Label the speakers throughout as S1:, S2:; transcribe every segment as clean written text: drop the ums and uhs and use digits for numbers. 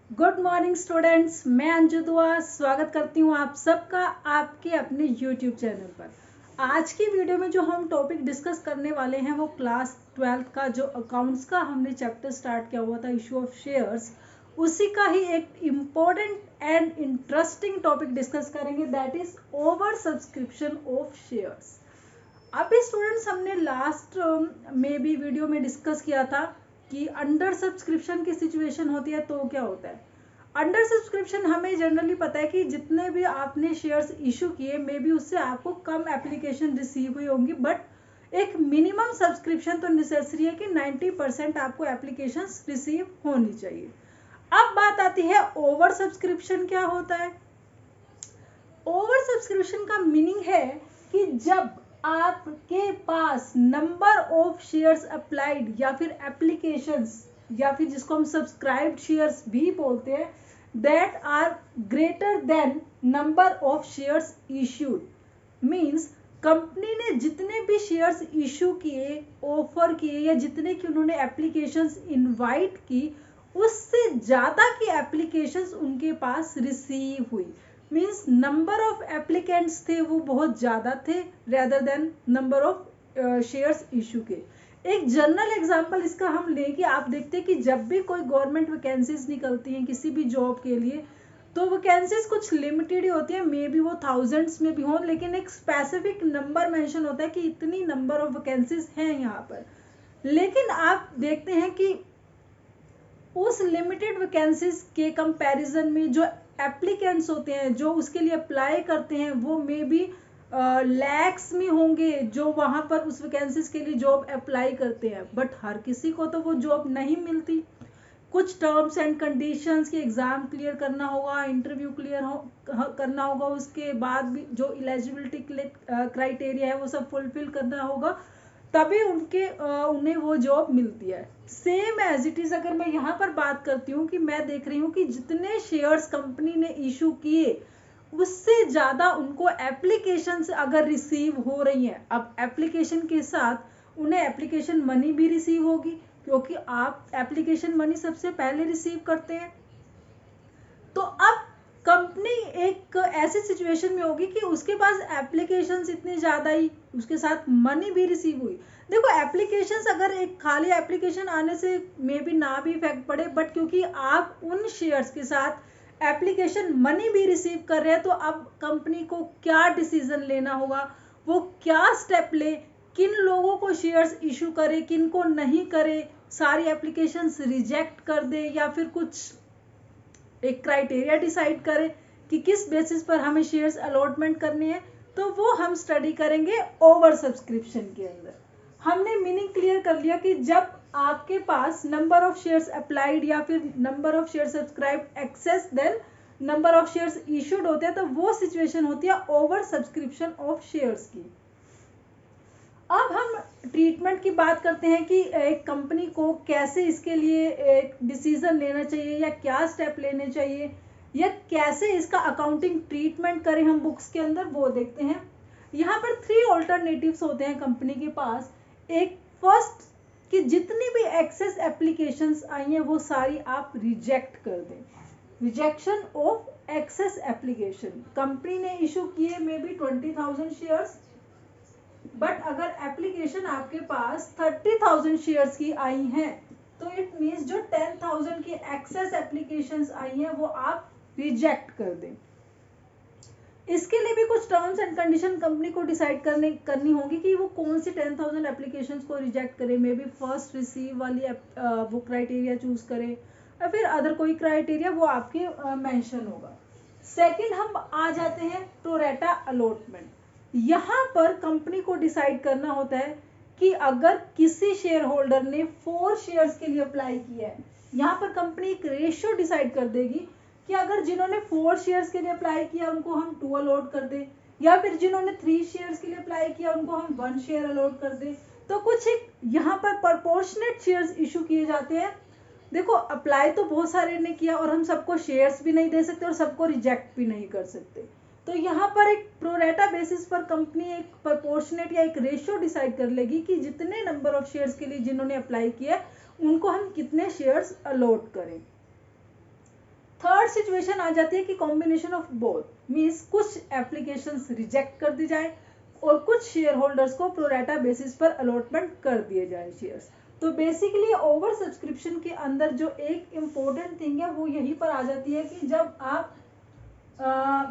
S1: Good morning students, मैं अंजू दुआ स्वागत करती हूँ आप सबका आपके अपने यूट्यूब चैनल पर। आज की वीडियो में जो हम टॉपिक डिस्कस करने वाले हैं वो क्लास 12th का जो अकाउंट्स का हमने चैप्टर स्टार्ट किया हुआ था, इशू ऑफ शेयर्स, उसी का ही एक important and interesting topic discuss करेंगे, that is oversubscription of shares. अभी स्टूडेंट्स हमने लास्ट में भी वीडियो में डिस्कस किया था कि अंडर सब्सक्रिप्शन की सिचुएशन होती है तो क्या होता है। अंडर सब्सक्रिप्शन हमें जनरली पता है कि जितने भी आपने शेयर्स इशू किए मे बी उससे आपको कम एप्लीकेशन रिसीव हुई होंगी, बट एक मिनिमम सब्सक्रिप्शन तो नेसेसरी है कि 90% आपको एप्लीकेशन रिसीव होनी चाहिए। अब बात आती है ओवर सब्सक्रिप्शन क्या होता है। ओवर सब्सक्रिप्शन का मीनिंग है कि जब आपके पास नंबर ऑफ शेयर्स अप्लाइड या फिर एप्लीकेशंस या फिर जिसको हम सब्सक्राइब्ड शेयर्स भी बोलते हैं, that are greater than number of shares issued. Means company ने जितने भी शेयर्स इशू किए, ऑफर किए या जितने की उन्होंने एप्लीकेशंस इनवाइट की, उससे ज़्यादा की एप्लीकेशंस उनके पास रिसीव हुई। मीन्स नंबर ऑफ एप्लीकेंट्स थे वो बहुत ज़्यादा थे rather than number of shares issue के। एक जनरल एग्जांपल इसका हम लें कि आप देखते हैं कि जब भी कोई गवर्नमेंट वैकेंसीज निकलती हैं किसी भी जॉब के लिए, तो वैकेंसीज कुछ लिमिटेड ही होती है, मे बी वो थाउजेंड्स में भी हों, लेकिन एक स्पेसिफिक नंबर मेंशन होता है कि इतनी नंबर ऑफ वैकेंसीज हैं यहाँ पर। लेकिन आप देखते हैं कि उस लिमिटेड वैकेंसीज के कंपैरिजन में जो एप्लीकेंट्स होते हैं जो उसके लिए अप्लाई करते हैं वो मे बी लैक्स में होंगे जो वहाँ पर उस वैकेंसीज के लिए जॉब अप्लाई करते हैं, बट हर किसी को तो वो जॉब नहीं मिलती। कुछ टर्म्स एंड कंडीशंस की एग्जाम क्लियर करना होगा, इंटरव्यू क्लियर करना होगा, उसके बाद भी जो एलिजिबिलिटी क्राइटेरिया है वो सब फुलफिल करना होगा, तभी उन्हें वो जॉब मिलती है। सेम एज इट इज अगर मैं यहाँ पर बात करती हूँ कि मैं देख रही हूँ कि जितने शेयर्स कंपनी ने इशू किए उससे ज़्यादा उनको एप्लीकेशन अगर रिसीव हो रही हैं, अब एप्लीकेशन के साथ उन्हें एप्लीकेशन मनी भी रिसीव होगी, क्योंकि आप एप्लीकेशन मनी सबसे पहले रिसीव करते हैं। तो अब कंपनी एक ऐसी सिचुएशन में होगी कि उसके पास एप्लीकेशंस इतनी ज़्यादा ही, उसके साथ मनी भी रिसीव हुई। देखो एप्लीकेशंस, अगर एक खाली एप्लीकेशन आने से मे बी ना भी इफेक्ट पड़े, बट क्योंकि आप उन शेयर्स के साथ एप्लीकेशन मनी भी रिसीव कर रहे हैं, तो अब कंपनी को क्या डिसीजन लेना होगा, वो क्या स्टेप ले, किन लोगों को शेयर्स इशू करे, किन को नहीं करे, सारी एप्लीकेशंस रिजेक्ट कर दे या फिर कुछ एक क्राइटेरिया डिसाइड करें कि किस बेसिस पर हमें शेयर्स अलॉटमेंट करने हैं, तो वो हम स्टडी करेंगे ओवर सब्सक्रिप्शन के अंदर। हमने मीनिंग क्लियर कर लिया कि जब आपके पास नंबर ऑफ शेयर्स अप्लाइड या फिर number of share subscribed excess than number of shares issued होते हैं, तो वो सिचुएशन होती है ओवर सब्सक्रिप्शन ऑफ शेयर्स की। अब हम ट्रीटमेंट की बात करते हैं कि एक कंपनी को कैसे इसके लिए एक डिसीजन लेना चाहिए या क्या स्टेप लेने चाहिए या कैसे इसका अकाउंटिंग ट्रीटमेंट करें हम बुक्स के अंदर, वो देखते हैं। यहाँ पर 3 ऑल्टरनेटिव्स होते हैं कंपनी के पास। एक फर्स्ट कि जितनी भी एक्सेस एप्लीकेशंस आई हैं वो सारी आप रिजेक्ट कर दें। Rejection of excess application, company ने इशू किए मे बी 20,000 शेयर्स, बट अगर एप्लीकेशन आपके पास 30,000 शेयर्स की आई हैं, तो इट मीन्स जो 10,000 की एक्सेस एप्लीकेशंस आई हैं वो आप रिजेक्ट कर दें। इसके लिए भी कुछ टर्म्स एंड कंडीशन कंपनी को डिसाइड करनी होगी कि वो कौन सी 10,000 एप्लीकेशंस को रिजेक्ट करे। मे बी फर्स्ट रिसीव वाली वो क्राइटेरिया चूज करे या फिर अदर कोई क्राइटेरिया वो आपके मेंशन होगा। सेकंड हम आ जाते हैं प्रोरेटा अलॉटमेंट। यहाँ पर कंपनी को डिसाइड करना होता है कि अगर किसी शेयर होल्डर ने 4 शेयर्स के लिए अप्लाई किया है, यहाँ पर कंपनी एक रेशियो डिसाइड कर देगी कि अगर जिन्होंने 4 शेयर्स के लिए अप्लाई किया उनको हम 2 अलॉट कर दें, या फिर जिन्होंने 3 शेयर्स के लिए अप्लाई किया उनको हम 1 शेयर अलॉट कर दें। तो कुछ एक यहाँ पर प्रोपोर्शनेट शेयर्स इशू किए जाते हैं। देखो अप्लाई तो बहुत सारे ने किया और हम सबको शेयर्स भी नहीं दे सकते और सबको रिजेक्ट भी नहीं कर सकते, तो यहाँ पर एक प्रोरेटा बेसिस पर कंपनी एक प्रोपोर्शनेट या एक रेशियो डिसाइड कर लेगी कि जितने नंबर ऑफ शेयर्स के लिए जिन्होंने अप्लाई किया उनको हम कितने शेयर्स अलॉट करें। थर्ड सिचुएशन आ जाती है कि कॉम्बिनेशन ऑफ बोथ मीन्स कुछ एप्लीकेशंस रिजेक्ट कर दी जाए और कुछ शेयर होल्डर्स को प्रोरेटा बेसिस पर अलॉटमेंट कर दिए जाए शेयर्स। तो बेसिकली ओवर सब्सक्रिप्शन के अंदर जो एक इम्पोर्टेंट थिंग है वो यहीं पर आ जाती है कि जब आप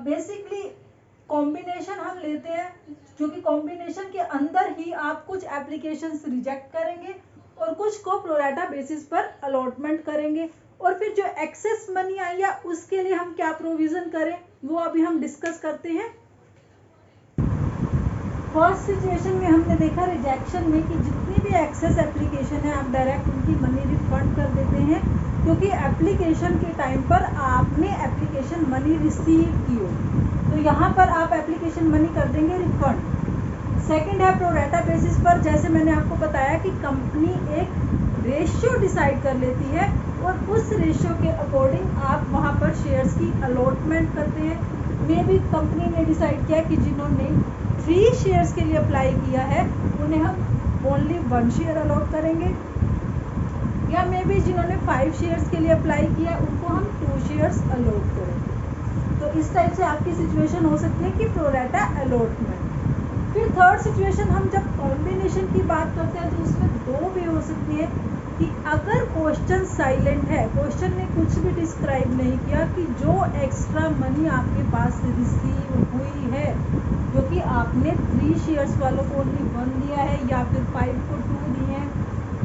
S1: बेसिकली कॉम्बिनेशन हम लेते हैं, क्योंकि कॉम्बिनेशन के अंदर ही आप कुछ एप्लीकेशंस रिजेक्ट करेंगे और कुछ को प्रोरेटा बेसिस पर अलॉटमेंट करेंगे, और फिर जो एक्सेस मनी आई है उसके लिए हम क्या प्रोविजन करें वो अभी हम डिस्कस करते हैं। फर्स्ट सिचुएशन में हमने देखा रिजेक्शन में कि जितनी भी एक्सेस एप्लीकेशन है आप डायरेक्ट उनकी मनी रिफंड कर देते हैं, क्योंकि एप्लीकेशन के टाइम पर आपने एप्लीकेशन मनी रिसीव की हो, तो यहाँ पर आप एप्लीकेशन मनी कर देंगे रिफंड। सेकंड है प्रोरेटा बेसिस पर, जैसे मैंने आपको बताया कि कंपनी एक रेशियो डिसाइड कर लेती है और उस रेशियो के अकॉर्डिंग आप वहाँ पर शेयर्स की अलॉटमेंट करते हैं। मे बी कंपनी ने डिसाइड किया कि जिन्होंने 3 शेयर्स के लिए अप्लाई किया है उन्हें हम ओनली 1 शेयर अलॉट करेंगे, या मे बी जिन्होंने 5 शेयर्स के लिए अप्लाई किया उनको हम 2 शेयर्स अलॉट करेंगे। तो इस टाइप से आपकी सिचुएशन हो सकती है कि प्रोरेटा अलॉटमेंट। फिर थर्ड सिचुएशन हम जब कॉम्बिनेशन की बात करते हैं तो उसमें 2 वे हो सकती है कि अगर क्वेश्चन साइलेंट है, क्वेश्चन ने कुछ भी डिस्क्राइब नहीं किया कि जो एक्स्ट्रा मनी आपके पास रिसीव हुई है, क्योंकि आपने 3 शेयर्स वालों को ओनली 1 दिया है या फिर 5 को 2 दिए हैं,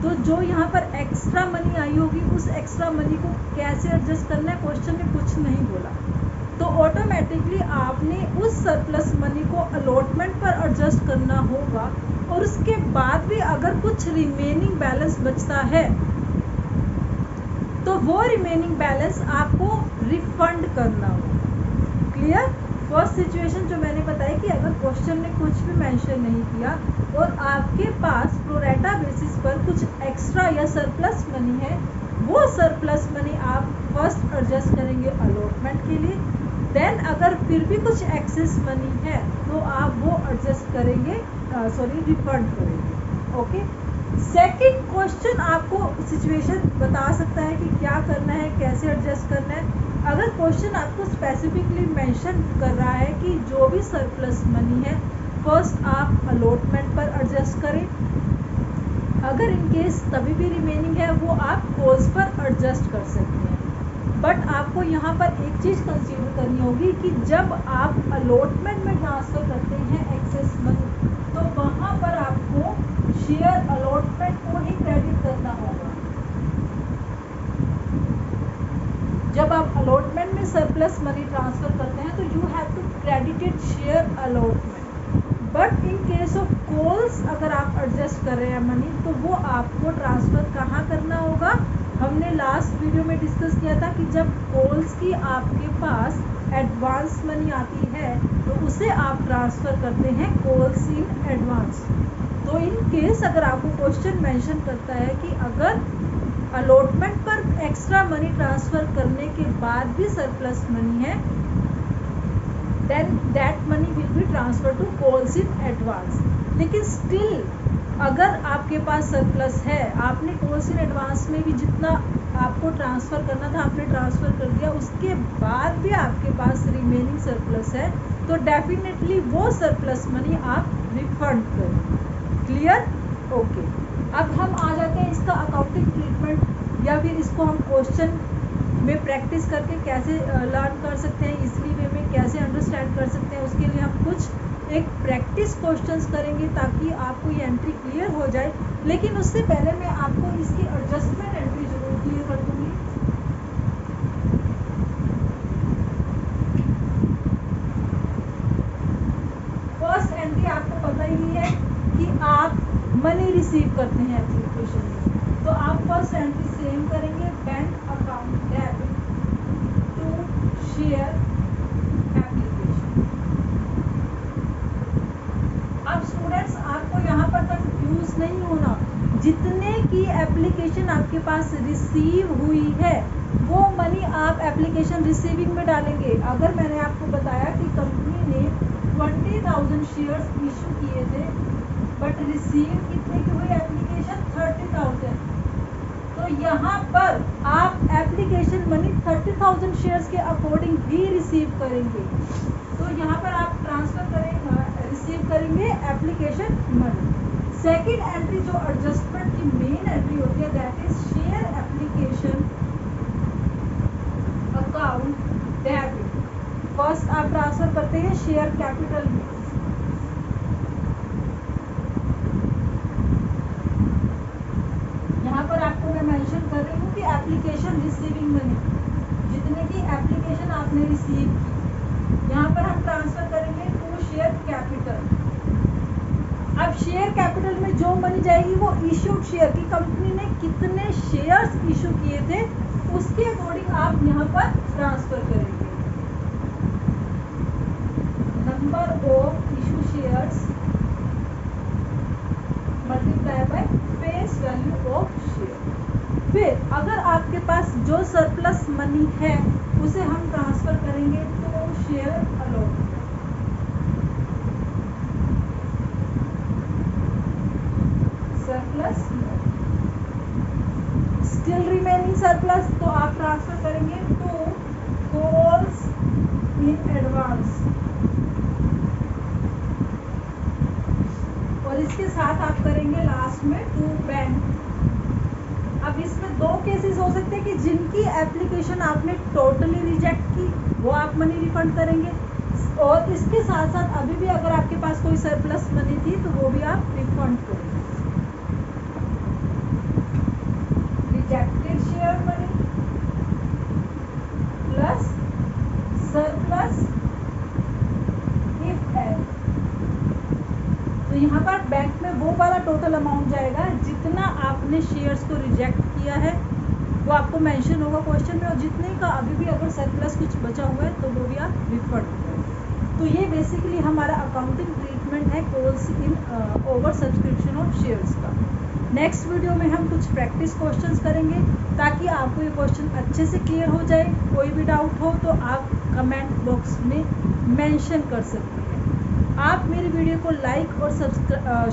S1: तो जो यहाँ पर एक्स्ट्रा मनी आई होगी उस एक्स्ट्रा मनी को कैसे एडजस्ट करना है क्वेश्चन ने कुछ नहीं बोला, तो ऑटोमेटिकली आपने उस सरप्लस मनी को अलॉटमेंट पर एडजस्ट करना होगा, और उसके बाद भी अगर कुछ रिमेनिंग बैलेंस बचता है तो वो रिमेनिंग बैलेंस आपको रिफंड करना होगा। क्लियर? फर्स्ट सिचुएशन जो मैंने बताई कि अगर क्वेश्चन ने कुछ भी मेंशन नहीं किया और आपके पास प्रोरेटा बेसिस पर कुछ एक्स्ट्रा या सरप्लस मनी है, वो सरप्लस मनी आप फर्स्ट एडजस्ट करेंगे अलॉटमेंट के लिए, देन अगर फिर भी कुछ एक्सेस मनी है तो आप वो एडजस्ट करेंगे, रिफंड करेंगे। ओके। सेकंड क्वेश्चन आपको सिचुएशन बता सकता है कि क्या करना है, कैसे एडजस्ट करना है। अगर क्वेश्चन आपको स्पेसिफिकली मेंशन कर रहा है कि जो भी सरप्लस मनी है फर्स्ट आप अलॉटमेंट पर एडजस्ट करें, अगर इन केस तभी भी रिमेनिंग है वो आप कॉल्स पर एडजस्ट कर सकते हैं। बट आपको यहाँ पर एक चीज़ कंसीडर करनी होगी कि जब आप अलॉटमेंट में ट्रांसफ़र करते हैं एक्सेस मनी, तो वहाँ पर आपको शेयर अलॉटमेंट को ही क्रेडिट करना होगा। जब आप अलॉटमेंट में सरप्लस मनी ट्रांसफ़र करते हैं तो you have to credited share allotment. But in case of calls अगर आप एडजस्ट कर रहे हैं मनी, तो वो आपको ट्रांसफ़र कहाँ करना होगा? हमने लास्ट वीडियो में डिस्कस किया था कि जब कॉल्स की आपके पास एडवांस मनी आती है तो उसे आप ट्रांसफ़र करते हैं कॉल्स इन एडवांस। तो इन केस अगर आपको क्वेश्चन मेंशन करता है कि अगर अलॉटमेंट पर एक्स्ट्रा मनी ट्रांसफ़र करने के बाद भी सरप्लस मनी है, then that money will be transfer to calls in advance. लेकिन स्टिल अगर आपके पास सरप्लस है, आपने कॉल्स इन एडवांस में भी जितना आपको ट्रांसफ़र करना था आपने ट्रांसफ़र कर दिया, उसके बाद भी आपके पास रिमेनिंग सरप्लस है, तो डेफिनेटली वो सरप्लस मनी आप रिफंड करें। क्लियर? ओके। अब हम आ जाते हैं इसका अकाउंटिंग ट्रीटमेंट, या फिर इसको हम क्वेश्चन में प्रैक्टिस करके कैसे लर्न कर सकते हैं, इजीली वे में कैसे अंडरस्टैंड कर सकते हैं। उसके लिए हम कुछ एक प्रैक्टिस क्वेश्चंस करेंगे ताकि आपको ये एंट्री क्लियर हो जाए। लेकिन उससे पहले मैं आपको इसकी एडजस्टमेंट एंट्री जरूर क्लियर कर दूंगी। फर्स्ट एंट्री आपको पता ही है कि आप मनी रिसीव करते हैं एप्लीकेशन में, तो आप फर्स्ट एंट्री सेम करेंगे, bank account debit to share application. अब स्टूडेंट्स आपको यहाँ पर कंफ्यूज नहीं होना, जितने की एप्लीकेशन आपके पास रिसीव हुई है वो मनी आप एप्लीकेशन रिसीविंग में डालेंगे। अगर मैंने आपको बताया कि कंपनी ने 20,000 शेयर्स इशू किए थे बट रिसीव कितने की हुई एप्लीकेशन 30,000, तो तो यहाँ पर आप एप्लीकेशन मनी 30,000 शेयर्स के अकॉर्डिंग भी रिसीव करेंगे। तो यहाँ पर आप ट्रांसफर करेंगे, रिसीव करेंगे एप्लीकेशन मनी। सेकेंड एंट्री जो एडजस्टमेंट की मेन एंट्री होती है that is share application account debit. First आप ट्रांसफर करते हैं शेयर कैपिटल में। यहाँ पर आपको मैं मेंशन कर रही हूँ कि एप्लीकेशन रिसीविंग मनी, जितने की एप्लीकेशन आपने रिसीव की, यहाँ पर हम ट्रांसफर करेंगे टू शेयर कैपिटल। अब शेयर कैपिटल में जो मनी जाएगी वो इश्यूड शेयर की, कंपनी ने कितने शेयर्स इशू किए थे उसके अकॉर्डिंग आप यहाँ पर ट्रांसफर करेंगे। Number of issue shares multiply by face value of share. फिर अगर आपके पास जो सरप्लस मनी है उसे हम ट्रांसफर करेंगे तो share allot, surplus still remaining surplus, तो आप ट्रांसफर करेंगे टू कॉल्स इन एडवांस, और इसके साथ आप करेंगे लास्ट में टू बैंक। अब इसमें दो केसेस हो सकते हैं कि जिनकी एप्लीकेशन आपने टोटली रिजेक्ट की वो आप मनी रिफंड करेंगे, और इसके साथ साथ अभी भी अगर आपके पास कोई सरप्लस मनी थी तो वो भी आप रिफंड करेंगे। Rejected share money plus surplus if L, तो यहाँ पर बैंक में वो वाला टोटल अमाउंट जाएगा जितना आपने शेयर्स को रिजेक्ट किया है, वो आपको मेंशन होगा क्वेश्चन में, और जितने का अभी भी अगर सरप्लस कुछ बचा हुआ है तो वो भी आप रिफंड करें। तो ये बेसिकली हमारा अकाउंटिंग ट्रीटमेंट है calls in over subscription of shares का। नेक्स्ट वीडियो में हम कुछ प्रैक्टिस क्वेश्चंस करेंगे ताकि आपको ये क्वेश्चन अच्छे से क्लियर हो जाए। कोई भी डाउट हो तो आप कमेंट बॉक्स में मेंशन कर सकते हैं। आप मेरी वीडियो को लाइक और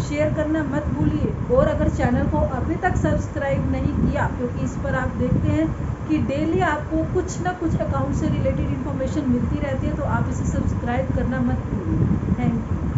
S1: शेयर करना मत भूलिए, और अगर चैनल को अभी तक सब्सक्राइब नहीं किया, क्योंकि इस पर आप देखते हैं कि डेली आपको कुछ ना कुछ अकाउंट से रिलेटेड इन्फॉर्मेशन मिलती रहती है, तो आप इसे सब्सक्राइब करना मत भूलिए। Thank you.